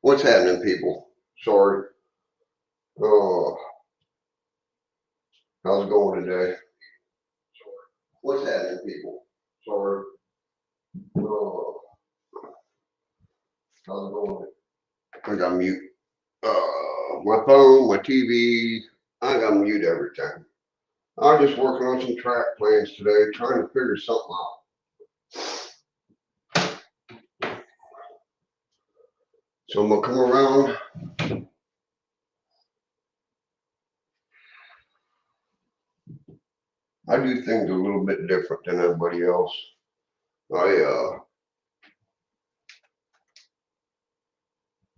What's happening, people? Sorry. Oh, how's it going today? What's happening, people? Sorry. Oh, how's it going? I got mute. My phone, my TV. I got mute everything. I'm just working on some track plans today, trying to figure something out. So I'm gonna come around. I do things a little bit different than everybody else. I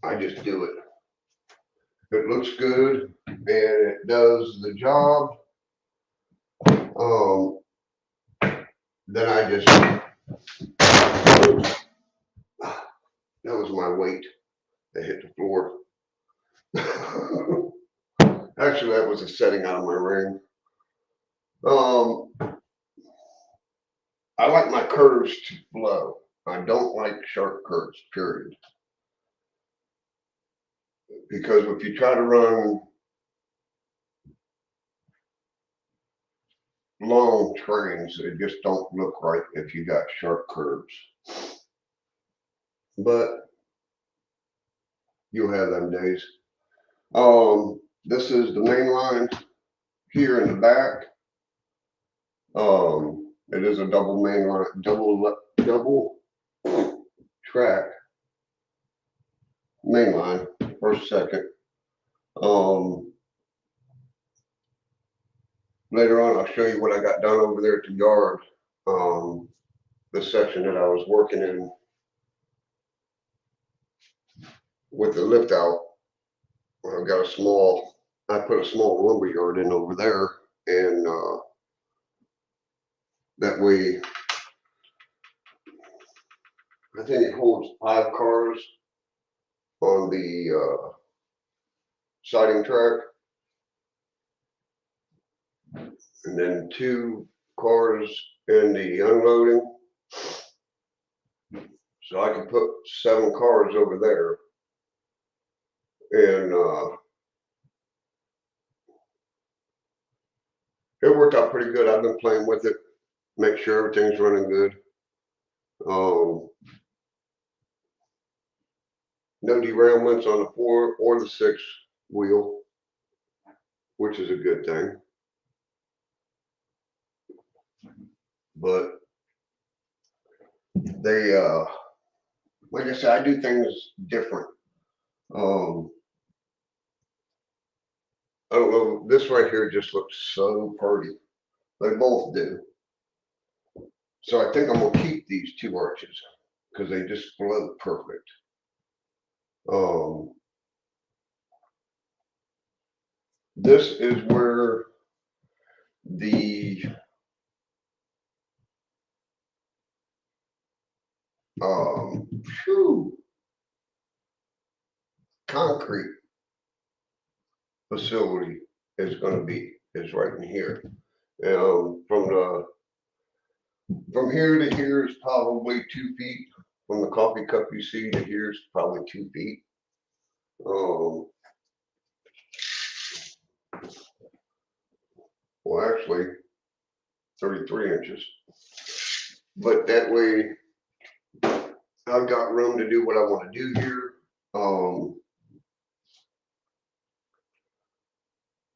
I just do it. If it looks good and it does the job, um, then I just that was my weight that hit the floor. Actually, that was a setting out of my ring. Um, I like my curves to flow. I don't like sharp curves, period. Because if you try to run long trains, it just don't look right if you got sharp curves. But you'll have them days. This is the main line here in the back. It is a double main line, double track main line, first, second. Later on, I'll show you what I got done over there at the yard. The section that I was working in with the lift out. I got I put a small lumber yard in over there, and that way, I think it holds 5 cars on the siding track, and then 2 cars in the unloading. So I can put 7 cars over there, and it worked out pretty good. I've been playing with it, make sure everything's running good. No derailments on the 4 or the 6 wheel, which is a good thing. But they, like I said, I do things different. I don't know, this right here just looks so pretty. They both do. So I think I'm gonna keep these 2 arches because they just float perfect. This is where the concrete facility is going to be, is right in here. From here to here is probably 2 feet. From the coffee cup you see to here is probably 2 feet. Well, actually 33 inches. But that way I've got room to do what I want to do here.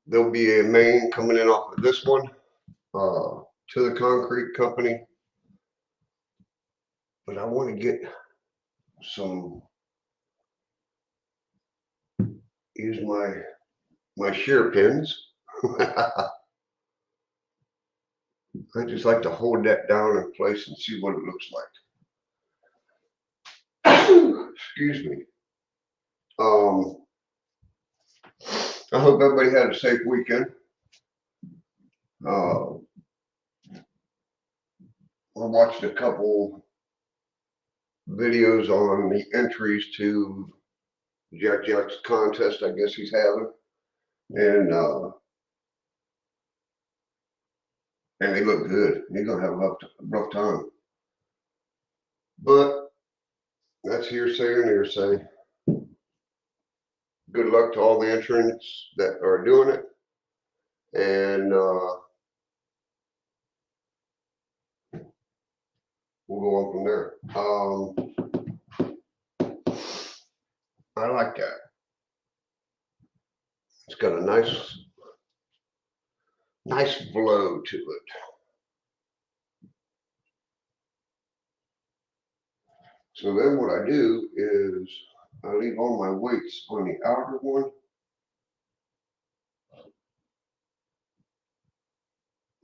There'll be a main coming in off of this one to the concrete company. But I want to get some, use my shear pins. I just like to hold that down in place and see what it looks like. Excuse me. I hope everybody had a safe weekend. I watched a couple videos on the entries to Jack's contest, I guess he's having, and they look good. He's gonna have a rough time, but that's hearsay and hearsay. good luck to all the insurance that are doing it. And we'll go on from there. I like that. It's got a nice flow to it. So then what I do is I leave all my weights on the outer one.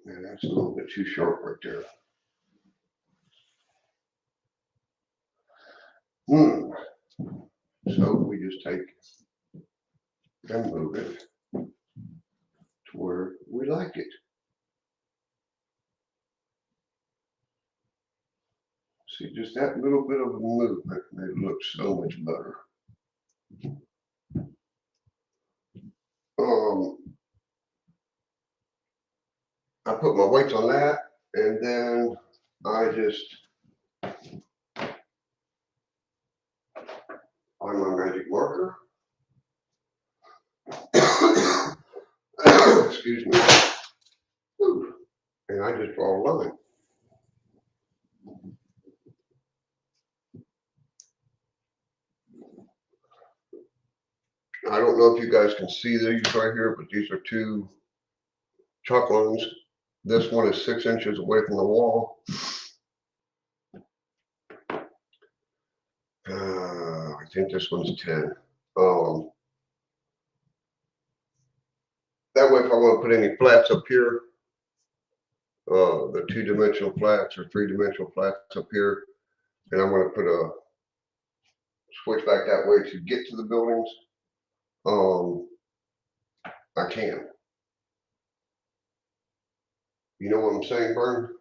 And that's a little bit too sharp right there. So we just take and move it to where we like it. See, just that little bit of movement, it looks so much better. I put my weights on that, and then I just find my magic marker. Excuse me. And I just draw a line. I don't know if you guys can see these right here, but these are two chalk lines. This one is 6 inches away from the wall. I think this one's 10. That way, if I want to put any flats up here, the 2-dimensional flats or 3-dimensional flats up here, and I'm going to put a switch back that way to get to the buildings, I can. You know what I'm saying, Vern?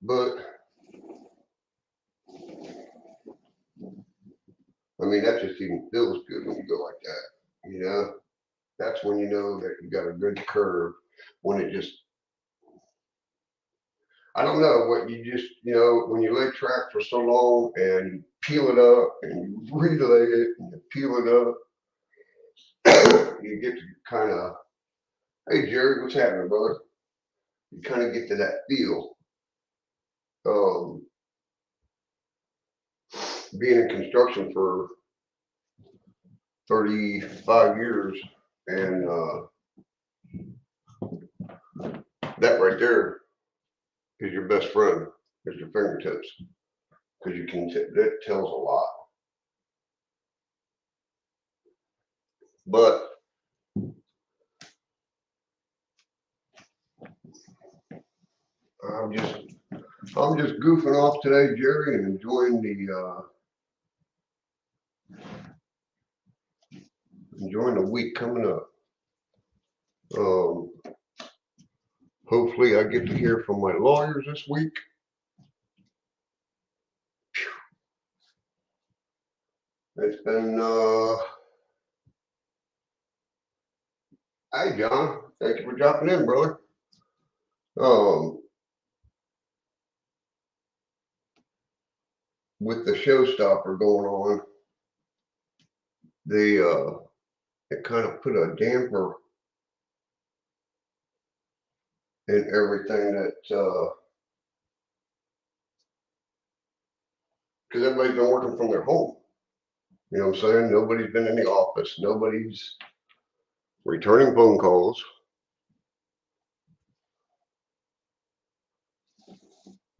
But I mean, that just even feels good when you go like that. You know, that's when you know that you got a good curve. When it just, I don't know what you just, you know, when you lay track for so long and you peel it up and you relay it and you peel it up, you get to kind of, hey Jerry, what's happening, brother? You kind of get to that feel. Being in construction for 35 years, and that right there is your best friend, is your fingertips, because you can, that tells a lot. But I'm just goofing off today, Jerry, and enjoying the week coming up. Hopefully I get to hear from my lawyers this week. It's been hey John, thank you for dropping in, brother. With the showstopper going on, it kind of put a damper in everything that because everybody's been working from their home. You know what I'm saying? Nobody's been in the office. Nobody's returning phone calls.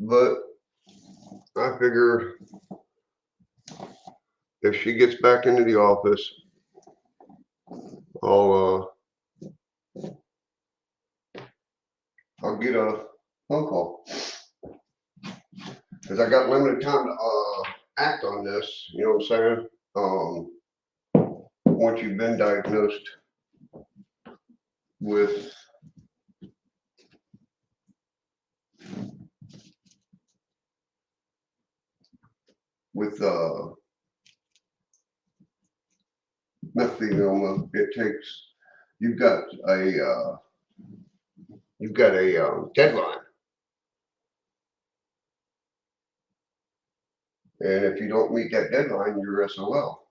But I figure if she gets back into the office, I'll get a phone call. Because I got limited time to act on this, you know what I'm saying? Once you've been diagnosed with mesothelioma, it takes, you've got a deadline. And if you don't meet that deadline, you're SOL.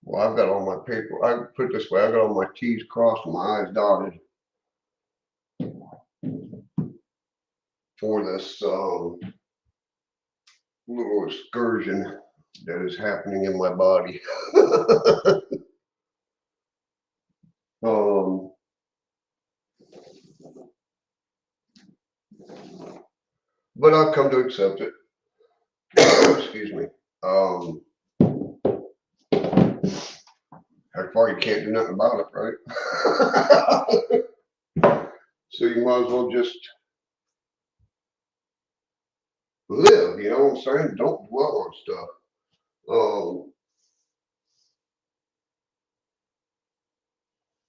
Well, I've got all my paper, I put it this way, I got all my T's crossed and my I's dotted for this little excursion that is happening in my body. But I've come to accept it. Excuse me. How far you can't do nothing about it, right? So you might as well just live, you know what I'm saying? Don't dwell on stuff.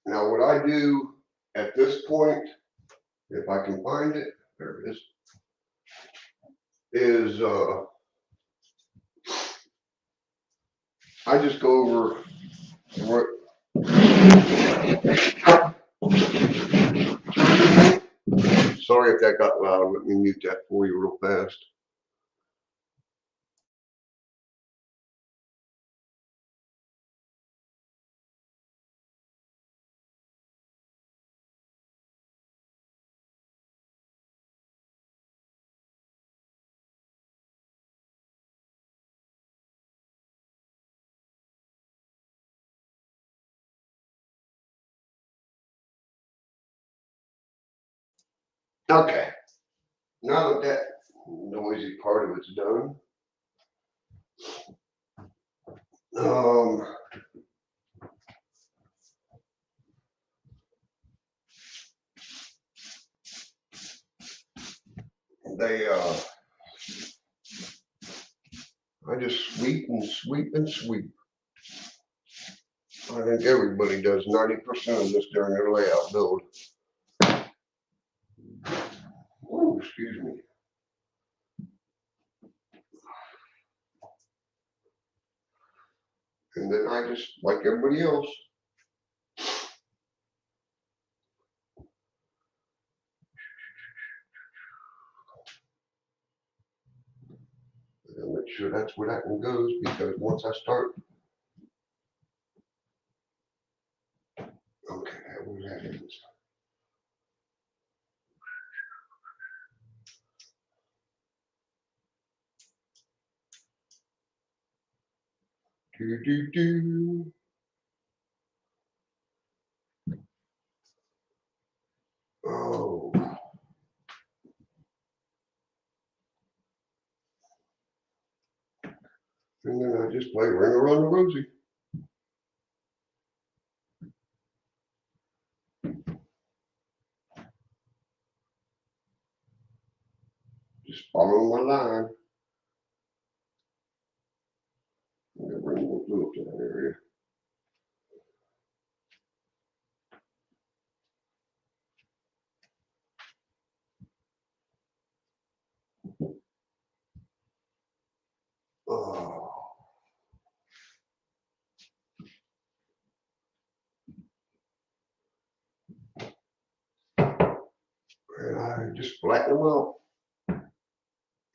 Now what I do at this point, if I can find it, there it is I just go over what. Sorry if that got loud. Let me mute that for you real fast. Okay. Now that that noisy part of it's done, I just sweep and sweep and sweep. I think everybody does 90% of this during their layout build. Oh, excuse me. And then I just, like everybody else, make sure that's where that one goes, because once I start, okay, where that is. Do. Oh. And then I just play Ring Around the Rosie. Just follow my line. I'm gonna bring more blue up to that area. Oh. And I just flatten them out.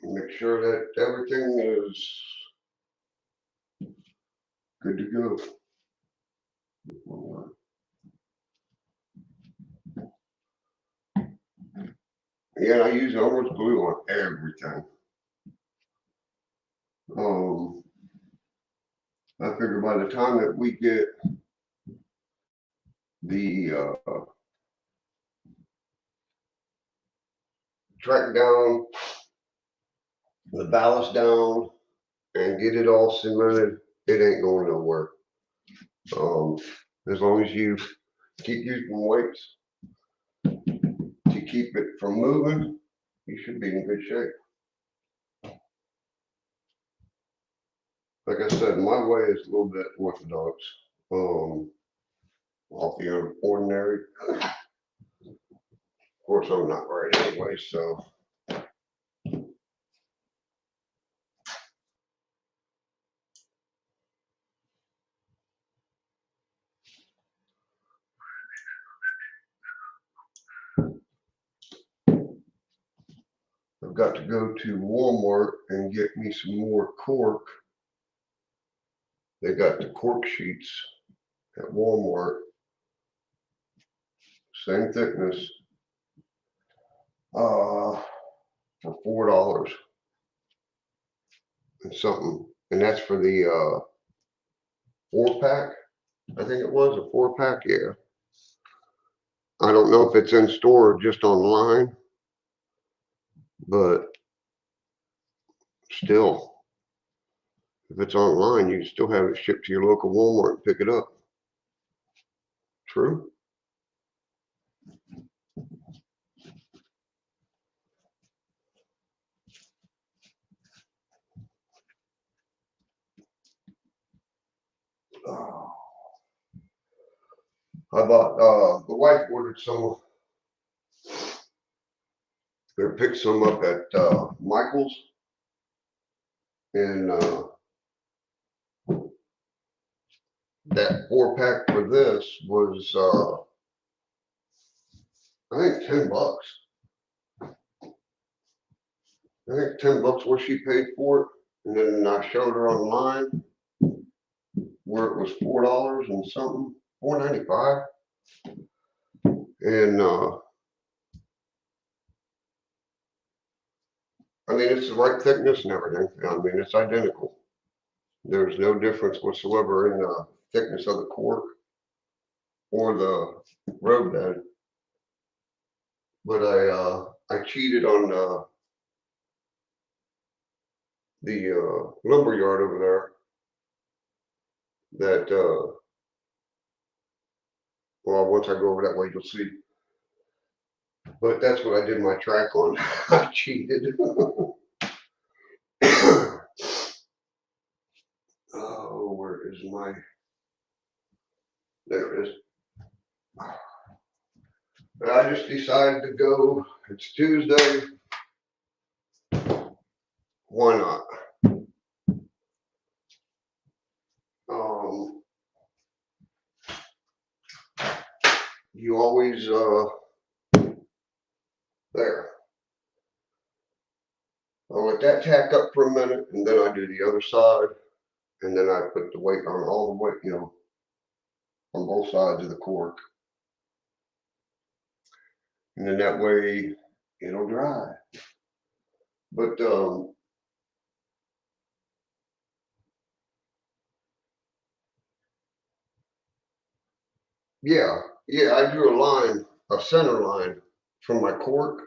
Make sure that everything is good to go. Yeah, I use almost glue on everything. I figure by the time that we get the track down, the ballast down, and get it all cemented, it ain't going nowhere. As long as you keep using weights to keep it from moving, you should be in good shape. Like I said, my way is a little bit orthodox, off the ordinary. Of course, I'm not right anyway, so. got to go to Walmart and get me some more cork. They got the cork sheets at Walmart, same thickness, for $4 and something, and that's for the 4-pack. I think it was a 4-pack. Yeah, I don't know if it's in store or just online, but still, if it's online, you can still have it shipped to your local Walmart and pick it up. True. I bought, the wife ordered some, they picked some up at Michael's, and that 4-pack for this was, I think $10. I think $10 what she paid for it, and then I showed her online where it was $4 and something, $4.95, and I mean, it's the right thickness and everything. I mean, it's identical. There's no difference whatsoever in the thickness of the cork or the road bed. But I cheated on the lumber yard over there. That well, once I go over that way, you'll see. But that's what I did my track on. I cheated. Oh, where is my? There it is. I just decided to go. It's Tuesday. Why not? You always there. I'll let that tack up for a minute, and then I do the other side, and then I put the weight on all the weight, on both sides of the cork, and then that way it'll dry. But yeah, I drew a line, a center line from my cork.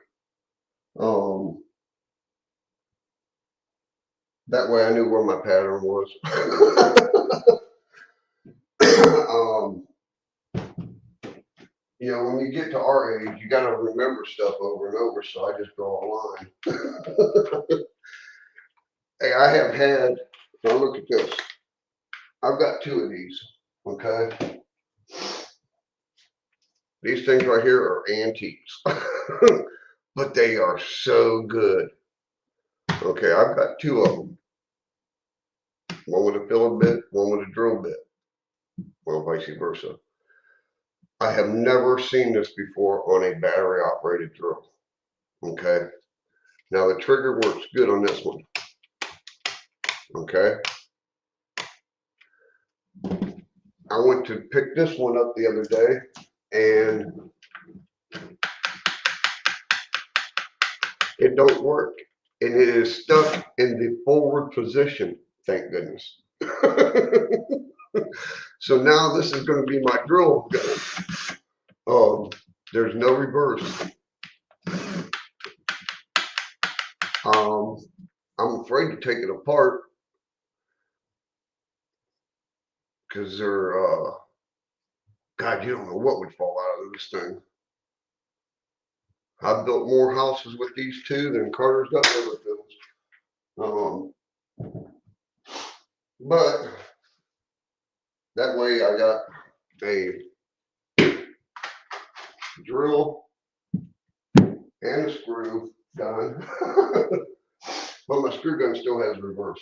That way I knew where my pattern was. When you get to our age, you got to remember stuff over and over, so I just draw a line. Hey, I have had, now look at this. I've got 2 of these, okay? These things right here are antiques, but they are so good. Okay, I've got 2 of them. One with a filler bit, one with a drill bit. Well, vice versa. I have never seen this before on a battery operated drill. Okay. Now the trigger works good on this one. Okay. I went to pick this one up the other day, and it don't work. And it is stuck in the forward position, thank goodness. So now this is going to be my drill gun. There's no reverse. I'm afraid to take it apart because they're, God, you don't know what would fall out of this thing. I've built more houses with these 2 than Carter's got ever built. But that way I got a drill and a screw done. But my screw gun still has reverse.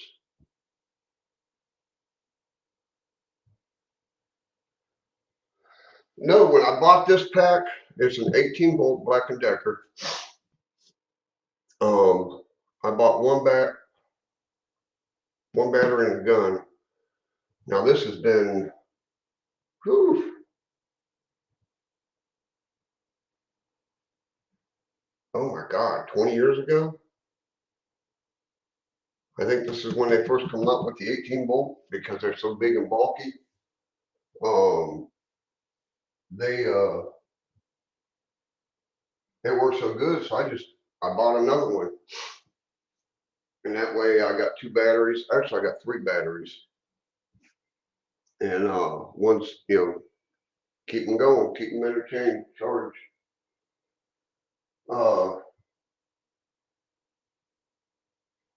No, when I bought this pack, it's an 18-volt Black & Decker. I bought one battery in the gun. Now this has been, whew, oh my God, 20 years ago. I think this is when they first come up with the 18 volt because they're so big and bulky. Um, they work so good, so I bought another one, and that way I got two batteries. Actually, I got three batteries, and one's keep them going, keep them entertained, charge. Uh,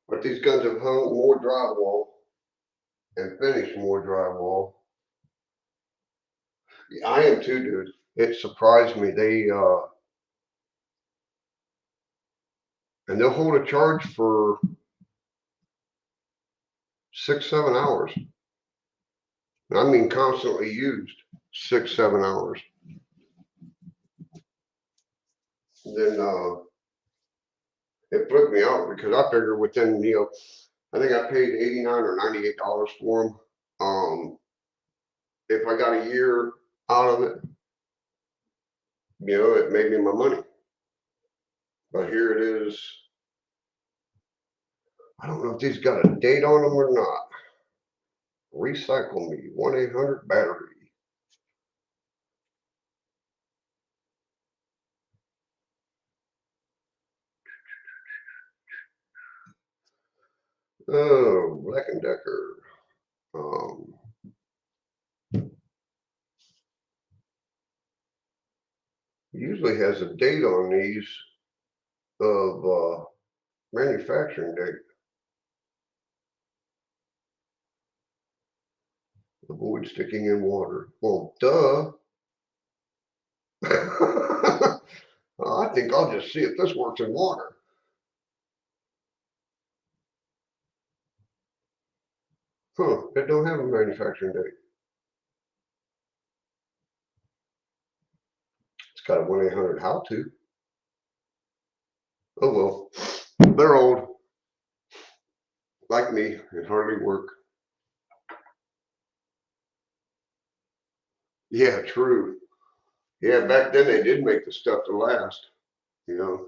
but these guns have hung more drywall and finished more drywall. Yeah, I am too, dude. It surprised me. And they'll hold a charge for 6, 7 hours. I mean, constantly used 6, 7 hours. Then it flipped me out because I figured within, I think I paid $89 or $98 for them. If I got a year out of it, it made me my money. But here it is. I don't know if these got a date on them or not. Recycle me, 1-800-battery. Oh, Black & Decker. Usually has a date on these of manufacturing date. Avoid sticking in water. Well, duh. I think I'll just see if this works in water. Huh, it don't have a manufacturing date. It's got a 1-800 how to. Oh well, they're old. Like me, it hardly work. Yeah, true. Yeah, back then they did make the stuff to last, you know.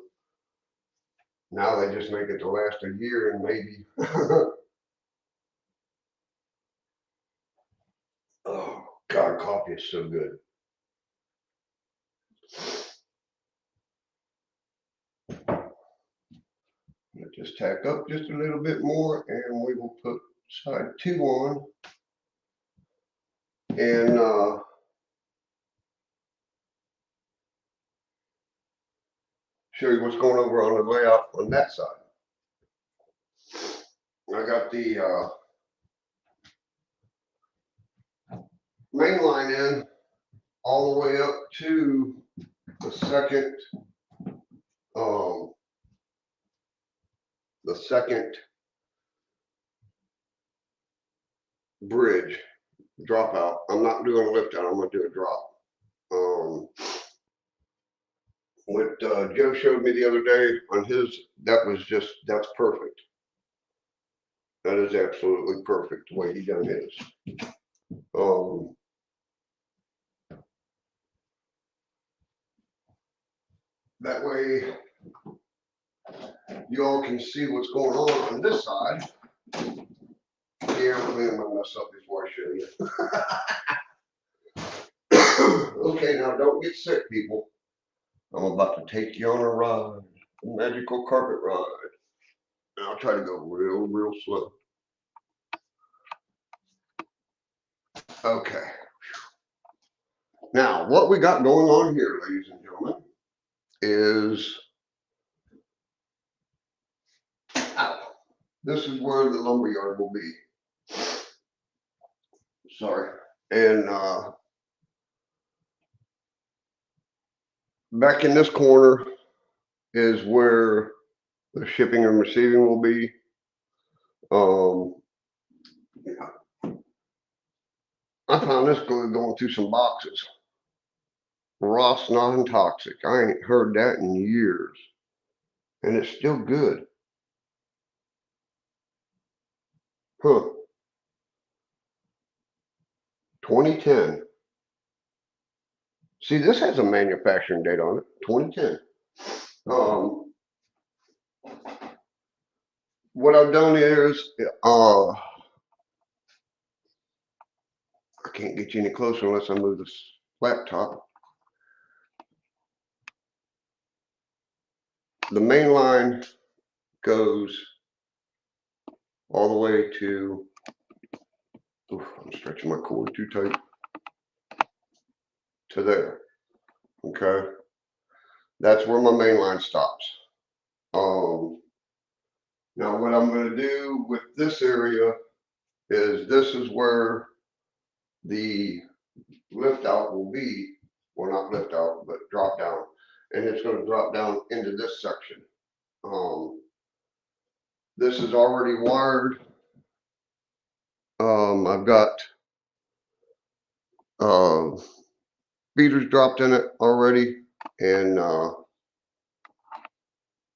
Now they just make it to last a year and maybe. Oh, God, coffee is so good. Just tack up just a little bit more and we will put side 2 on and show you what's going over on the layout on that side. I got the main line in all the way up to the second um, bridge dropout. I'm not doing a lift out, I'm gonna do a drop. What Joe showed me the other day on his, that's perfect. That is absolutely perfect the way he done his. That way you all can see what's going on this side. Yeah, I'm gonna mess up before I show you. Okay, now don't get sick, people. I'm about to take you on a ride, a magical carpet ride. And I'll try to go real slow. Okay. Now, what we got going on here, ladies and gentlemen, is this is where the lumberyard will be. Sorry. And back in this corner is where the shipping and receiving will be. Yeah. I found this going through some boxes. Ross non-toxic. I ain't heard that in years. And it's still good. Huh. 2010. See, this has a manufacturing date on it. 2010. Um, what I've done is, I can't get you any closer unless I move this laptop. The main line goes all the way to, oof, I'm stretching my cord too tight, to there. Okay. That's where my main line stops. Now what I'm going to do with this area is this is where the lift out will be, well, not lift out, but drop down. And it's going to drop down into this section. This is already wired. I've got feeders dropped in it already. And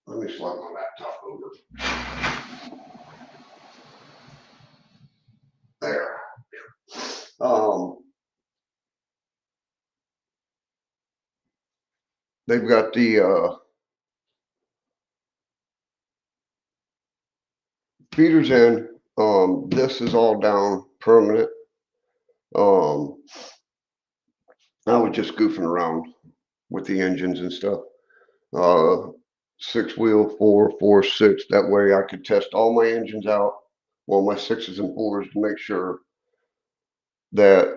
let me slide my laptop over. There. They've got the feeders in. This is all down permanent. I was just goofing around with the engines and stuff. 6-wheel, 4, 4, 6. That way I could test all my engines out, well, my 6s and 4s, to make sure that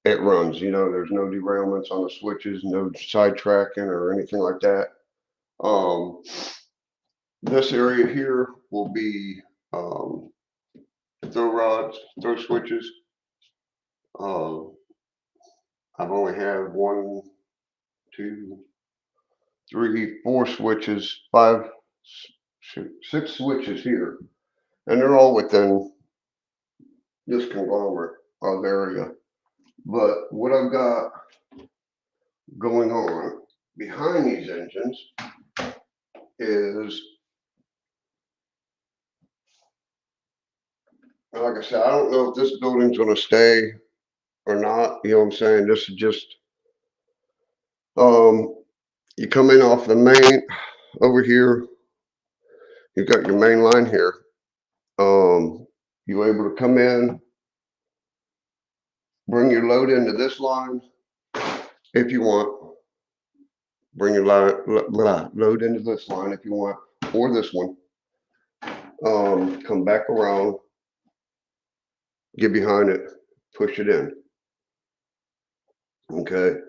it runs. You know, there's no derailments on the switches, no sidetracking or anything like that. This area here will be throw rods, throw switches. I've only had 1, 2, 3, 4 switches, 5, 6 switches here, and they're all within this conglomerate of area. But what I've got going on behind these engines is, like I said, I don't know if this building's going to stay or not. You know what I'm saying? This is just, you come in off the main over here. You got your main line here. You're able to come in, bring your load into this line if you want. Bring your load into this line if you want, or this one. Come back around, get behind it, push it in. Okay.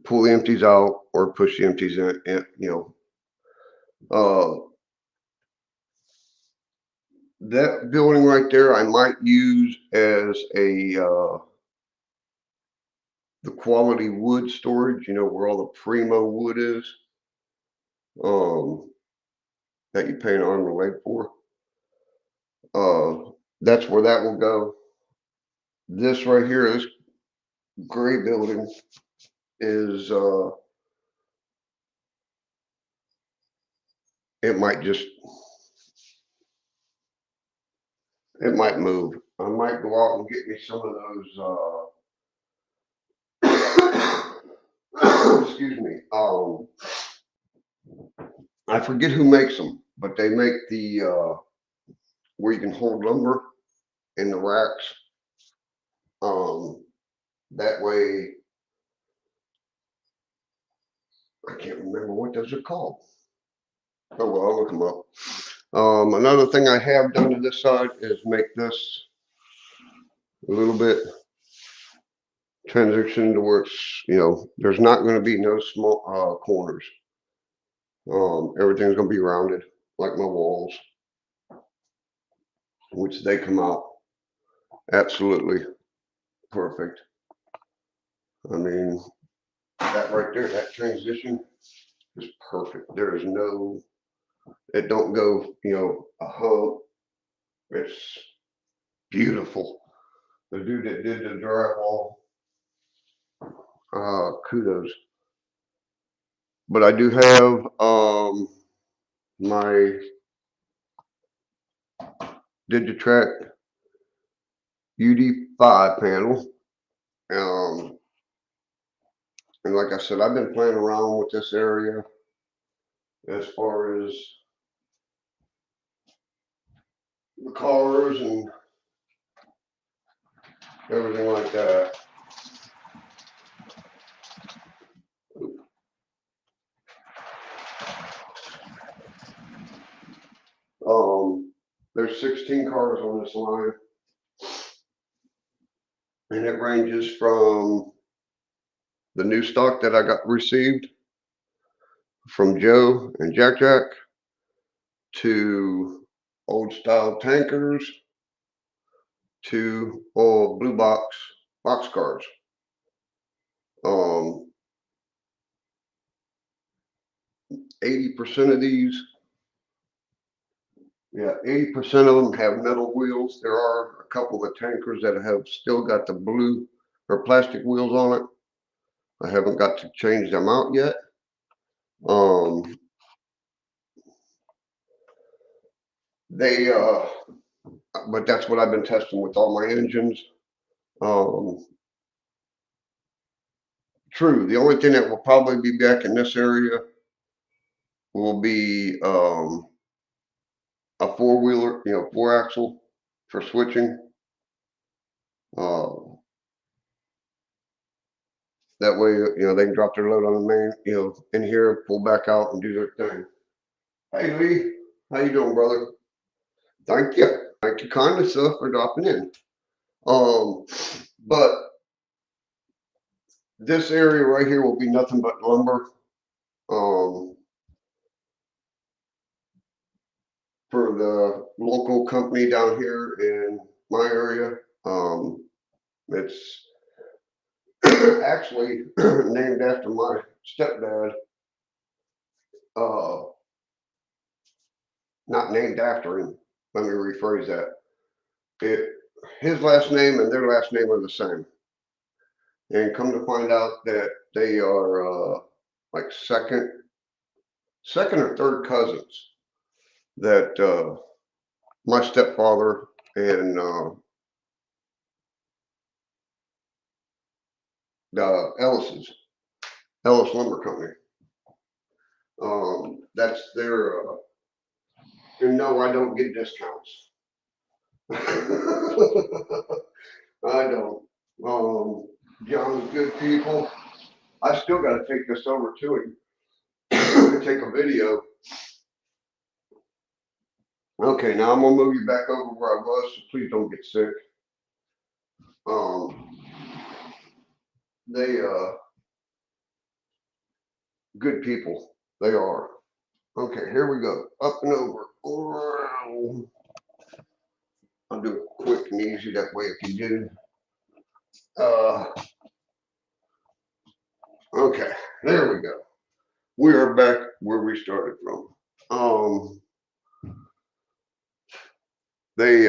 Pull the empties out or push the empties in, you know. That building right there I might use as a the quality wood storage, you know, where all the primo wood is, that you pay an arm and a leg for. That's where that will go. This right here, this gray building is it might just, it might move. I might go out and get me some of those excuse me. I forget who makes them, but they make the where you can hold lumber in the racks. That way, I can't remember what those are called. Oh well, I'll look them up. Another thing I have done to this side is make this a little bit transition to where it's, you know, there's not going to be no small corners. Everything's going to be rounded like my walls, which they come out absolutely perfect. I mean, that right there, that transition is perfect. There is no, it don't go, you know, a hump. It's beautiful. The dude that did the drywall, kudos. But I do have my Digitrack UD5 panel. And like I said, I've been playing around with this area as far as the cars and everything like that. There's 16 cars on this line, and it ranges from the new stock that I got received from Joe and Jack to old style tankers to blue box cars. 80% of these, yeah, 80% of them have metal wheels. There are a couple of tankers that have still got the blue or plastic wheels on it. I haven't got to change them out yet. But that's what I've been testing with all my engines. True, the only thing that will probably be back in this area will be a four-wheeler, 4-axle for switching. That way, they can drop their load on the main, in here, pull back out and do their thing. Hey Lee, how you doing, brother? Thank you. Thank you kindly, sir, for dropping in. But this area right here will be nothing but lumber. For the local company down here in my area. It's actually named after my stepdad. Not named after him. Let me rephrase that. His last name and their last name are the same. And come to find out that they are like second or third cousins. That my stepfather and the Ellis Lumber Company. That's their. And no, I don't get discounts. I don't. John's good people. I still got to take this over to him and take a video. Okay, now I'm gonna move you back over where I was, so please don't get sick. They good people. They are. Okay, here we go. Up and over. I'll do it quick and easy that way if you do. Okay, there we go. We are back where we started from. They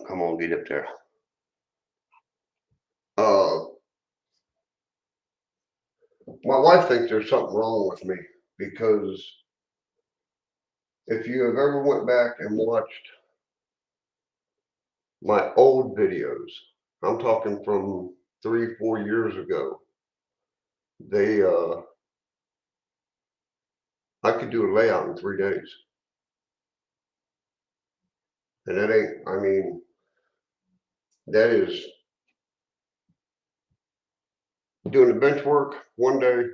come on, get up there. My wife thinks there's something wrong with me because if you have ever went back and watched my old videos, I'm talking from 3-4 years ago, I could do a layout in 3 days. And that ain't, I mean, that is doing the bench work one day,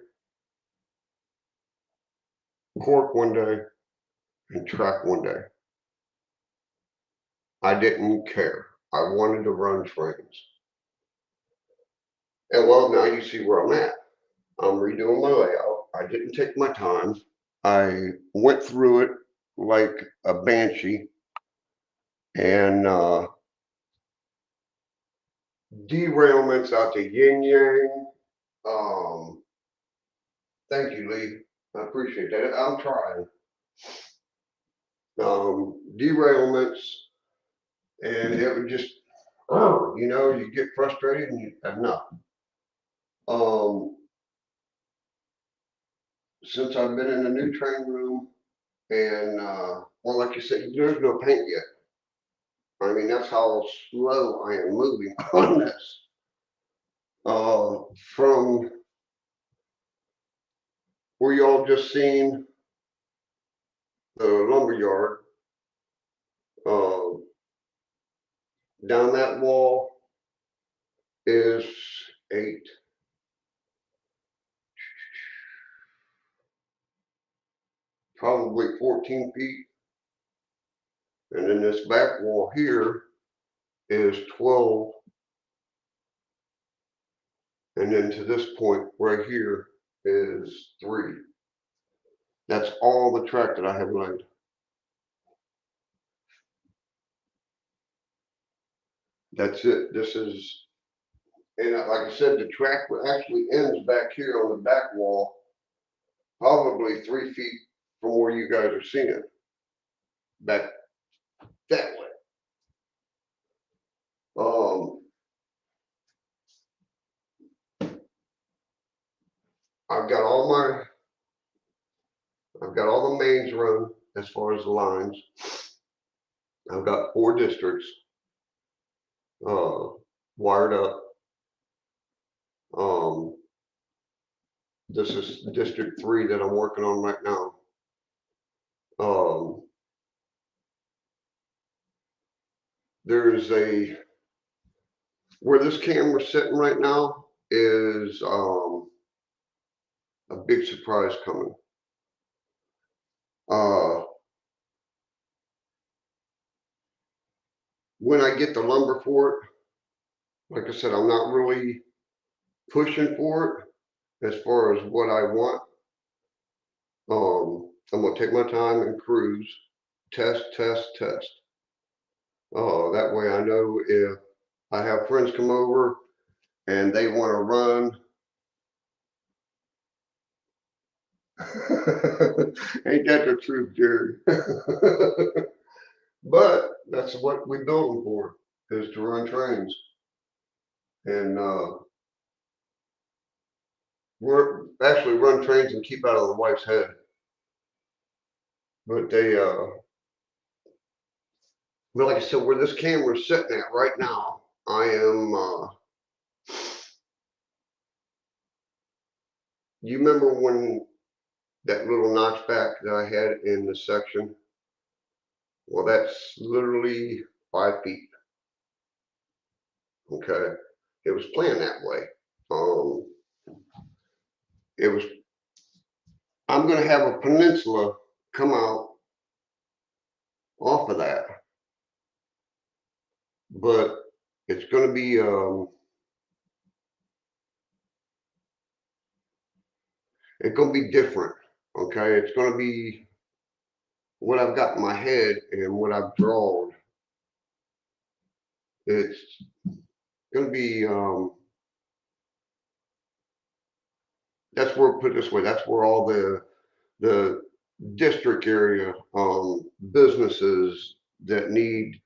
cork one day, and track one day. I didn't care. I wanted to run trains. And well, now you see where I'm at. I'm redoing my layout. I didn't take my time. I went through it like a banshee and derailments out to yin yang. Thank you, Lee. I appreciate that. I'm trying. Derailments, and it would just, you get frustrated and you enough. since I've been in the new train room, and well, like you said, there's no paint yet. I mean, that's how slow I am moving on this. From where y'all just seen the lumber yard, down that wall is 8, probably 14 feet. And then this back wall here is 12. And then to this point right here is 3. That's all the track that I have laid. That's it. This is, and like I said, the track actually ends back here on the back wall, probably 3 feet from where you guys are seeing, back that way. I've got all the mains run as far as the lines. I've got 4 districts wired up. This is District 3 that I'm working on right now. There's where this camera's sitting right now is a big surprise coming. When I get the lumber for it, like I said, I'm not really pushing for it as far as what I want. I'm gonna take my time and cruise, test. That way I know if I have friends come over and they want to run. Ain't that the truth, Jerry? But that's what we build them for, is to run trains. And we're actually run trains and keep out of the wife's head. But but like I said, where this camera's sitting at right now, I am, you remember when that little notchback that I had in this section? Well, that's literally 5 feet. Okay. It was planned that way. I'm going to have a peninsula come out off of that, but it's going to be it's going to be different. Okay, it's going to be what I've got in my head and what I've drawn. It's going to be that's where, put it this way, that's where all the district area businesses that need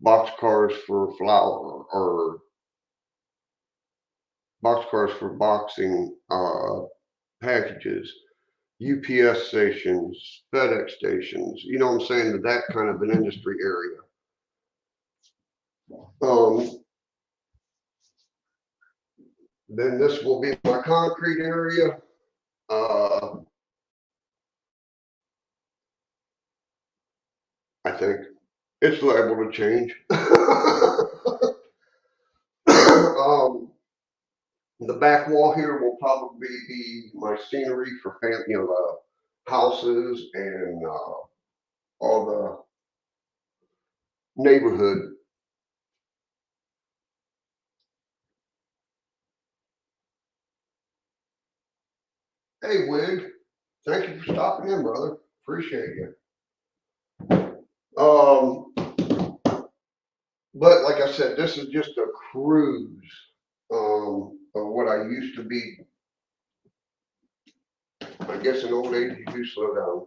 box cars for flour or box cars for boxing packages, UPS stations, FedEx stations, you know what I'm saying, that kind of an industry area. Then this will be my concrete area. I think it's liable to change. The back wall here will probably be my scenery for houses and all the neighborhood. Hey, Wig, thank you for stopping in, brother. Appreciate you. But like I said, this is just a cruise of what I used to be. I guess in old age you do slow down.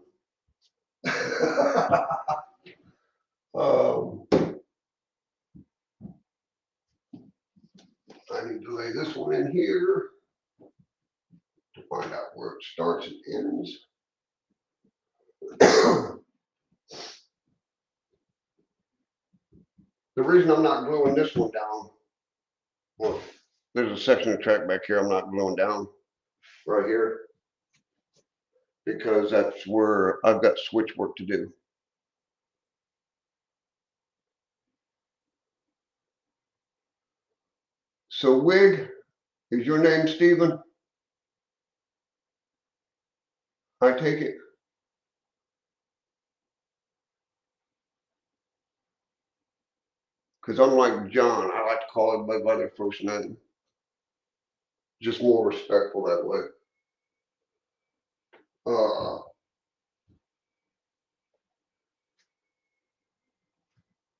I need to lay this one in here to find out where it starts and ends. The reason I'm not gluing this one down, well, there's a section of track back here I'm not gluing down right here, because that's where I've got switch work to do. So Wig, is your name Stephen? I take it. Because unlike John, I like to call everybody by their first name. Just more respectful that way.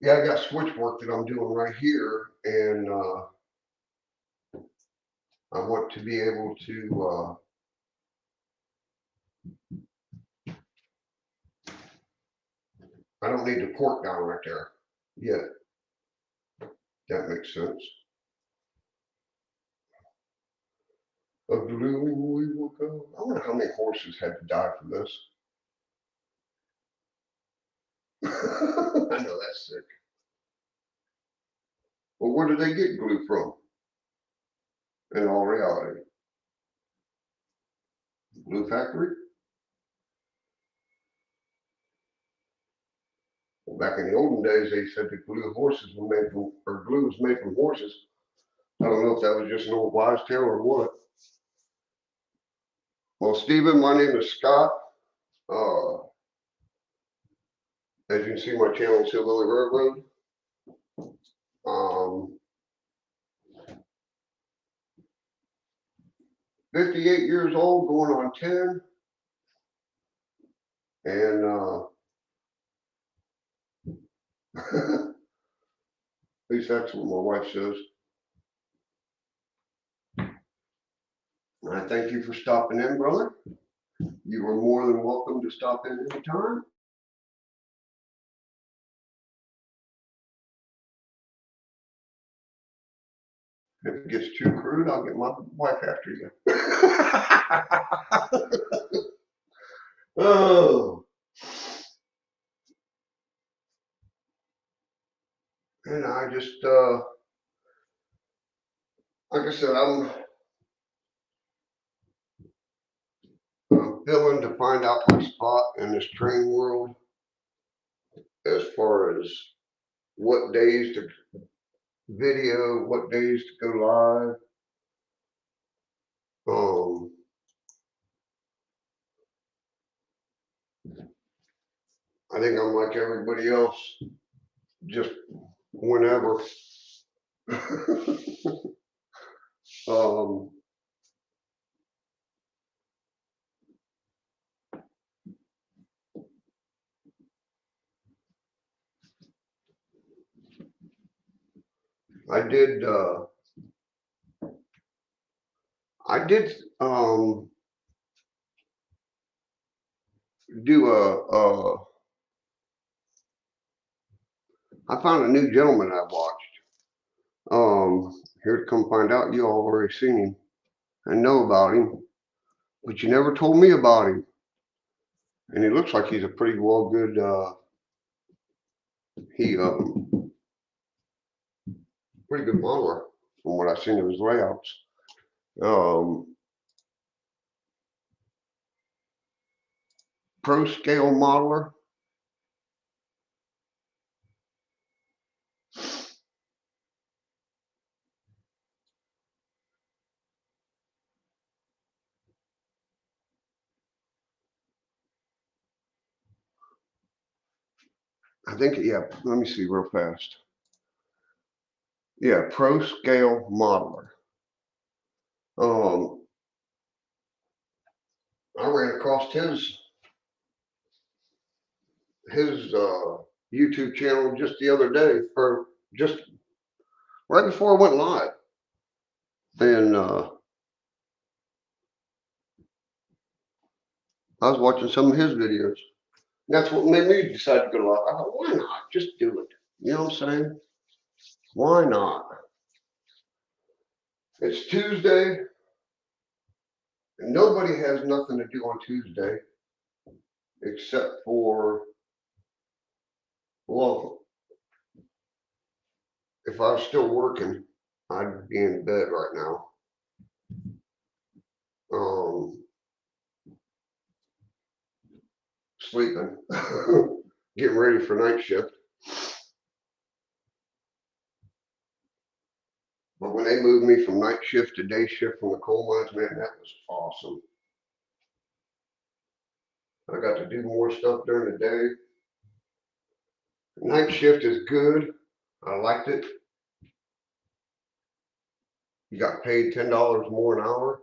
Yeah, I got switch work that I'm doing right here, and I want to be able to I don't need the cork down right there yet. That makes sense. A blooming we will go. I wonder how many horses had to die for this. I know that's sick. Well, where did they get glue from? In all reality, glue factory. Well, back in the olden days, they said that glue horses were made from, or glue was made from horses. I don't know if that was just an old wives' tale or what. Well, Stephen, my name is Scott. As you can see, my channel is HillBilly RailRoad. 58 years old, going on 10. And at least that's what my wife says. And I thank you for stopping in, brother. You are more than welcome to stop in anytime. If it gets too crude, I'll get my wife after you. Oh. And I just, like I said, I'm feeling to find out my spot in this train world as far as what days to video, what days to go live. I think I'm like everybody else, just whenever. I did do I found a new gentleman I watched. Here to come find out, you all already seen him and know about him, but you never told me about him. And he looks like he's a pretty well good pretty good modeler from what I've seen of his layouts. Pro scale modeler. I think, yeah, let me see real fast. Yeah, pro scale modeler. I ran across his YouTube channel just the other day, or just right before I went live. And I was watching some of his videos. That's what made me decide to go live. I thought, why not? Just do it. You know what I'm saying? Why not? It's Tuesday. And nobody has nothing to do on Tuesday except for, well, if I was still working, I'd be in bed right now. Sleeping, getting ready for night shift. But when they moved me from night shift to day shift from the coal mines, man, that was awesome. I got to do more stuff during the day. Night shift is good. I liked it. You got paid $10 more an hour.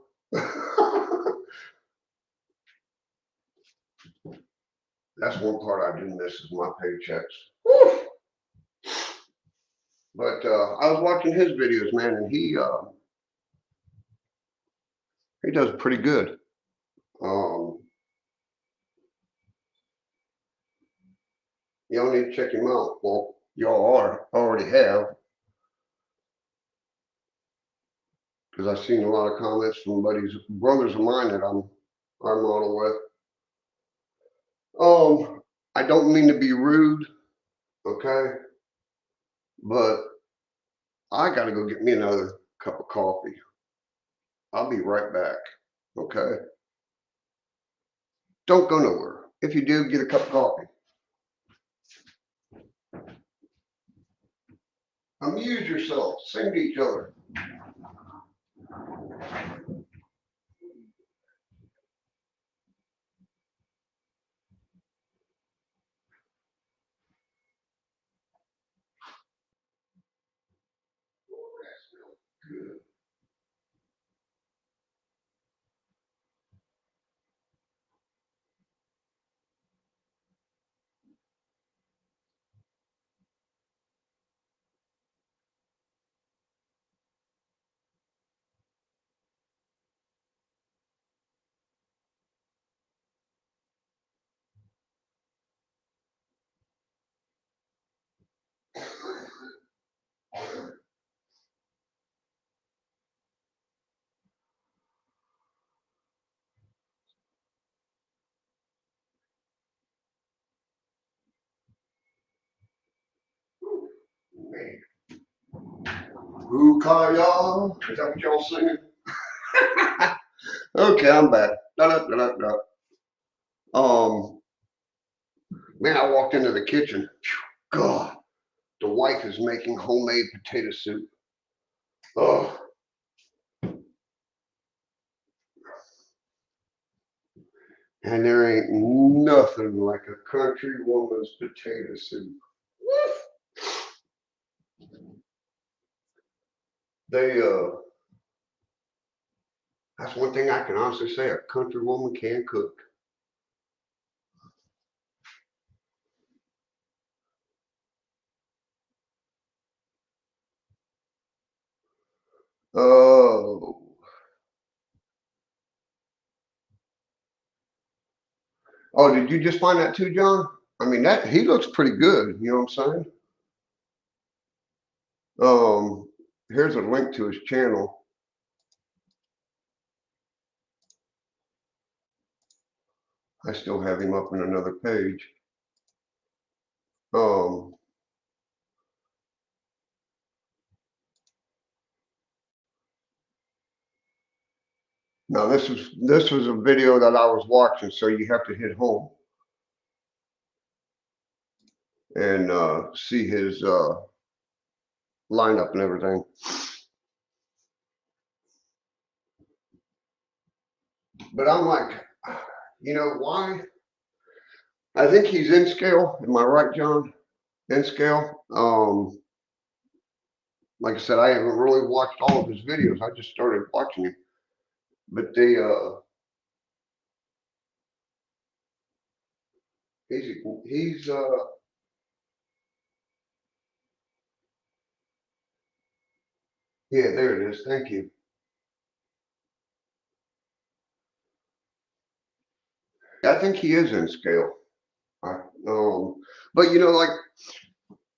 That's one part I do miss is my paychecks. Woo! But I was watching his videos, man, and he does pretty good. Y'all need to check him out. Well, y'all already have, because I've seen a lot of comments from brothers of mine that I model with. I don't mean to be rude, okay, but I got to go get me another cup of coffee. I'll be right back, okay? Don't go nowhere. If you do, get a cup of coffee. Amuse yourself. Sing to each other. Good. Man. Ukaya. Is that what y'all singing? Okay, I'm back. Da, da, da, da, da. Man, I walked into the kitchen. God, the wife is making homemade potato soup. Oh, and there ain't nothing like a country woman's potato soup. They that's one thing I can honestly say, a country woman can cook. Oh, oh, did you just find that too, John? I mean, that he looks pretty good. You know what I'm saying? Here's a link to his channel. I still have him up in another page. Um, Now this was a video that I was watching, so you have to hit home and see his lineup and everything. But I'm like, you know why? I think he's in scale. Am I right, John? In scale. Like I said, I haven't really watched all of his videos. I just started watching him. But he's yeah, there it is. Thank you. I think he is in scale. I, but you know, like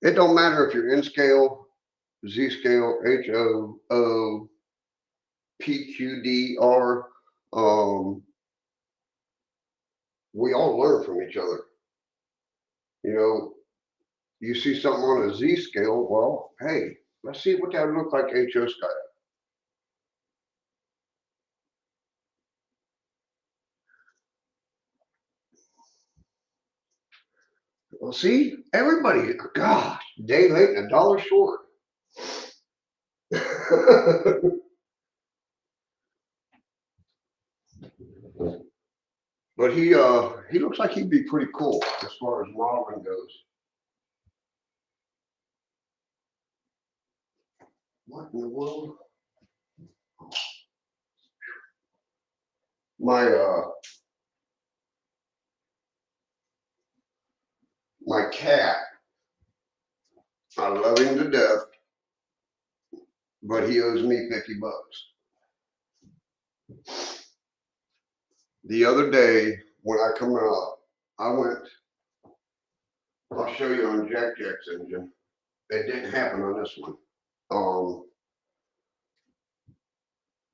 it don't matter if you're in scale, Z scale, HO, O, PQDR. We all learn from each other. You know, you see something on a Z scale, well, hey, let's see what that would look like HO style. Well, see, everybody, gosh, day late and a dollar short. But he looks like he'd be pretty cool as far as modeling goes. What in the world? My my cat, I love him to death, but he owes me 50 bucks. The other day when I come out, I went, I'll show you on Jack Jack's engine. It didn't happen on this one.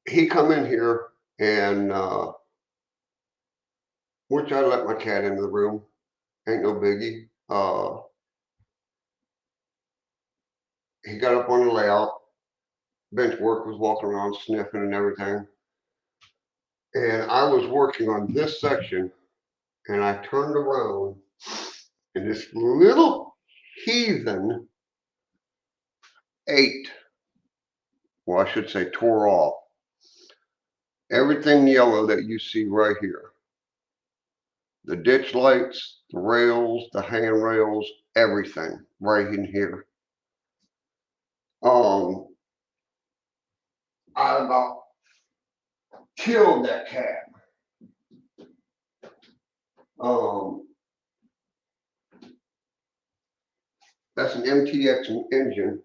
He come in here and which I let my cat into the room. Ain't no biggie. He got up on the layout. Bench work, was walking around sniffing and everything. And I was working on this section and I turned around and this little heathen ate, well, I should say tore off everything yellow that you see right here. The ditch lights, the rails, the handrails, everything right in here. I about killed that cat. That's an MTX engine.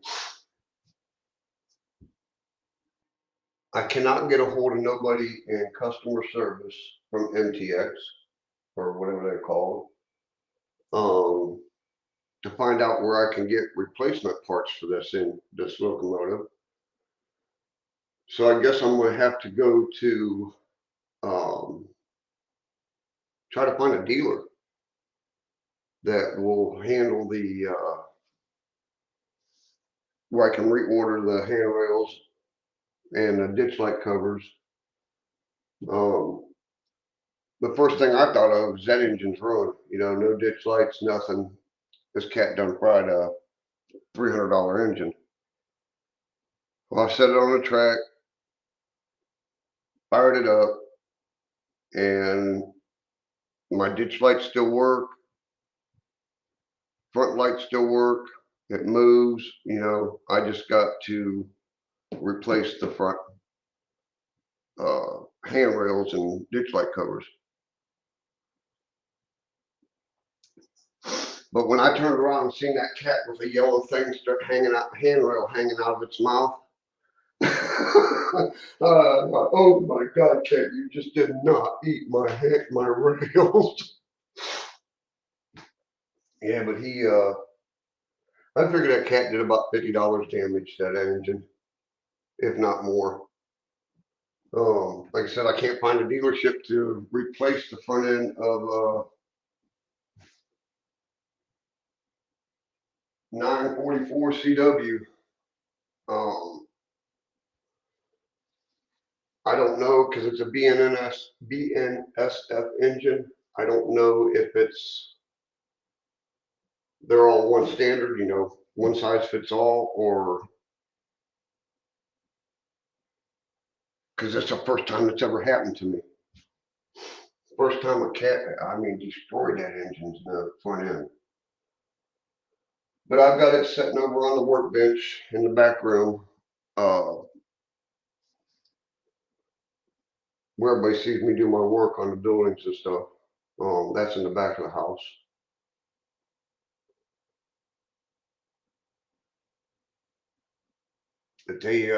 I cannot get a hold of nobody in customer service from MTX or whatever they're called to find out where I can get replacement parts for this locomotive. So I guess I'm going to have to go to try to find a dealer that will handle the where I can reorder the handrails and the ditch light covers. The first thing I thought of was that engine's ruined. You know, no ditch lights, nothing. This cat done fried a $300 engine. Well, I set it on the track, fired it up, and my ditch lights still work. Front lights still work. It moves. You know, I just got to replace the front handrails and ditch light covers. But when I turned around and seen that cat with a yellow thing start hanging out, handrail hanging out of its mouth, oh my God, cat, you just did not eat my rails. Yeah, but I figured that cat did about $50 damage to that engine, if not more. Like I said, I can't find a dealership to replace the front end of 944 CW. I don't know because it's a BNSF engine. I don't know if they're all one standard, you know, one size fits all, or because it's the first time it's ever happened to me. First time a cat, I mean, destroyed that engine's front end. But I've got it sitting over on the workbench in the back room, where everybody sees me do my work on the buildings and stuff. That's in the back of the house. But they,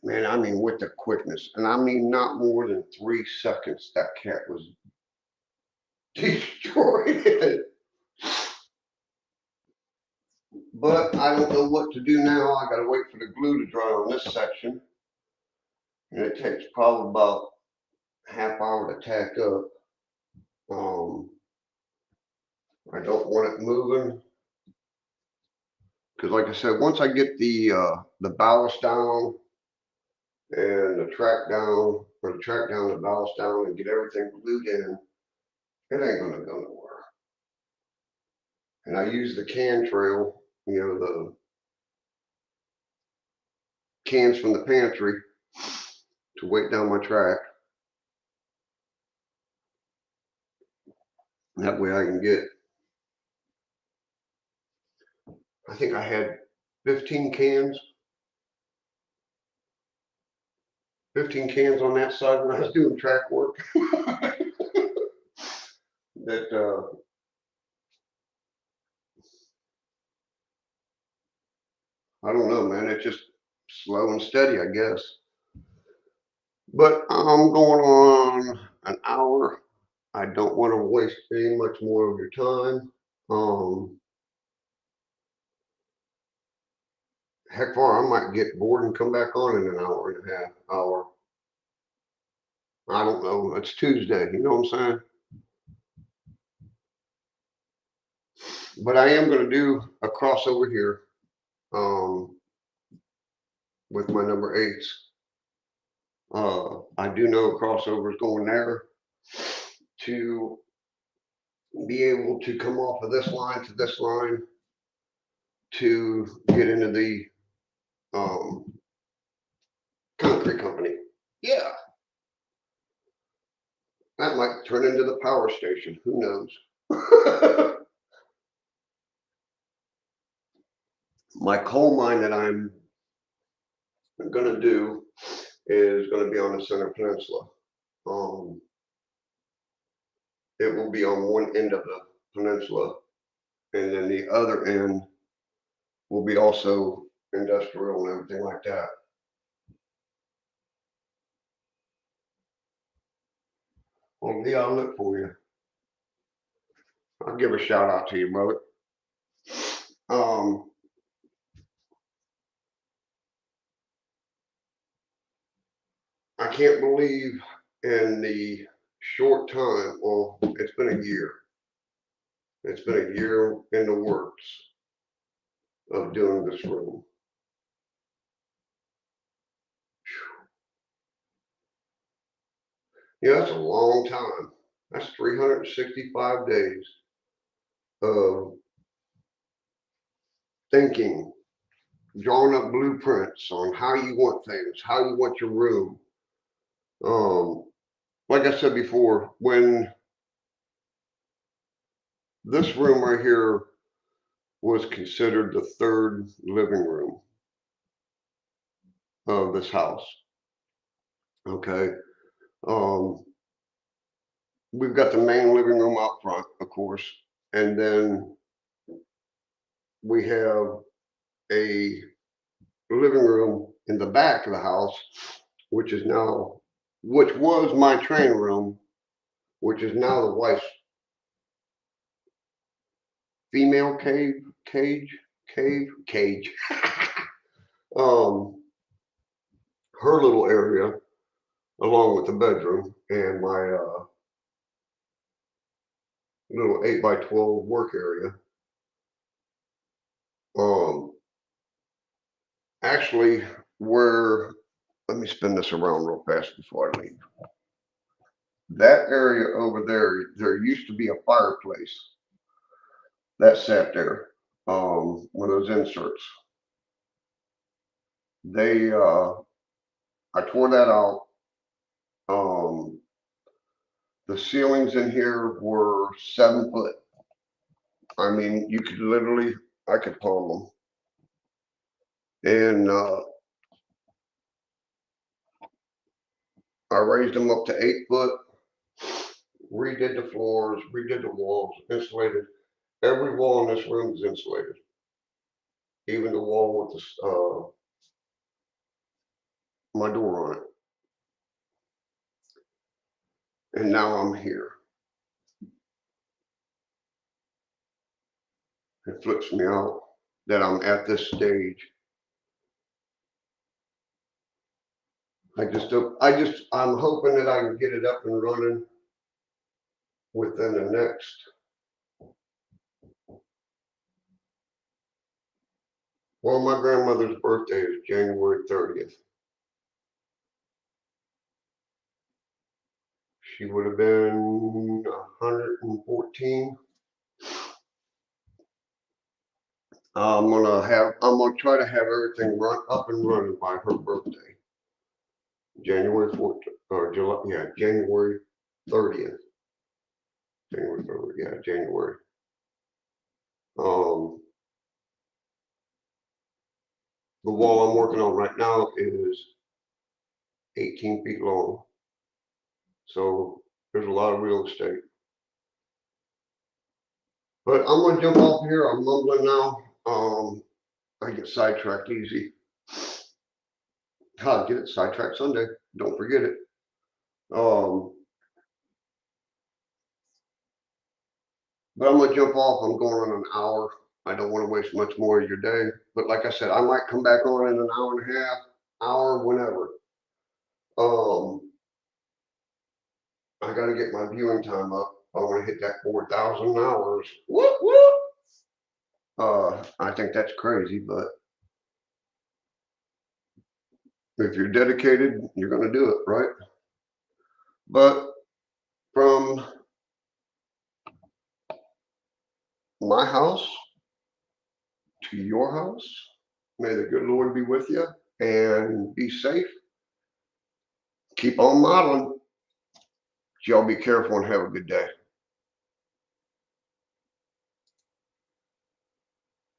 man, I mean, with the quickness, and I mean, not more than 3 seconds, that cat was destroyed it. But I don't know what to do now. I gotta wait for the glue to dry on this section. And it takes probably about half hour to tack up. I don't want it moving because, like I said, once I get the ballast down and the track down, or the track down, the ballast down, and get everything glued in, it ain't gonna go nowhere. And I use the can trail, you know, the cans from the pantry to weight down my track. That way I can get, I think I had 15 cans. 15 cans on that side when I was doing track work. That I don't know, man. It's just slow and steady, I guess. But I'm going on an hour. I don't want to waste any much more of your time. Heck far, I might get bored and come back on in an hour and a half, hour. I don't know. It's Tuesday, you know what I'm saying? But I am going to do a crossover here with my number 8s. I do know a crossover is going there to be able to come off of this line to this line to get into the concrete company. Yeah, that might turn into the power station. Who knows? My coal mine that I'm going to do is going to be on the Center Peninsula. It will be on one end of the peninsula, and then the other end will be also industrial and everything like that. Well, Lee, I'll look for you. I'll give a shout out to you, brother. I can't believe in the short time, well, it's been a year. It's been a year in the works of doing this room. Yeah, that's a long time. That's 365 days of thinking, drawing up blueprints on how you want things, how you want your room. Like I said before, when this room right here was considered the third living room of this house. Okay. We've got the main living room out front, of course, and then we have a living room in the back of the house, which was my training room, which is now the wife's female cage. Her little area, along with the bedroom and my little 8x12 work area. Actually, let me spin this around real fast before I leave. That area over there used to be a fireplace that sat there, one of those inserts. I tore that out. The ceilings in here were 7 foot. I mean, you could literally, I could palm them. And I raised them up to 8 foot, redid the floors, redid the walls, insulated. Every wall in this room is insulated. Even the wall with my door on it. And now I'm here. It flips me out that I'm at this stage I'm hoping that I can get it up and running within the next, well, my grandmother's birthday is January 30th. She would have been 114. I'm gonna try to have everything up and running by her birthday, January 14th, or July, yeah, January 30th. January 30th, yeah, January. Um, the wall I'm working on right now is 18 feet long. So there's a lot of real estate. But I'm gonna jump off here. I'm mumbling now. I get sidetracked easy. I'll get it sidetracked Sunday. Don't forget it. Um, but I'm gonna jump off. I'm going on an hour. I don't want to waste much more of your day. But like I said, I might come back on in an hour and a half, hour, whenever. Um, I got to get my viewing time up. I want to hit that 4,000 hours. Whoop whoop. I think that's crazy, but if you're dedicated, you're gonna do it, right? But from my house to your house, may the good Lord be with you and be safe. Keep on modeling. Y'all be careful and have a good day.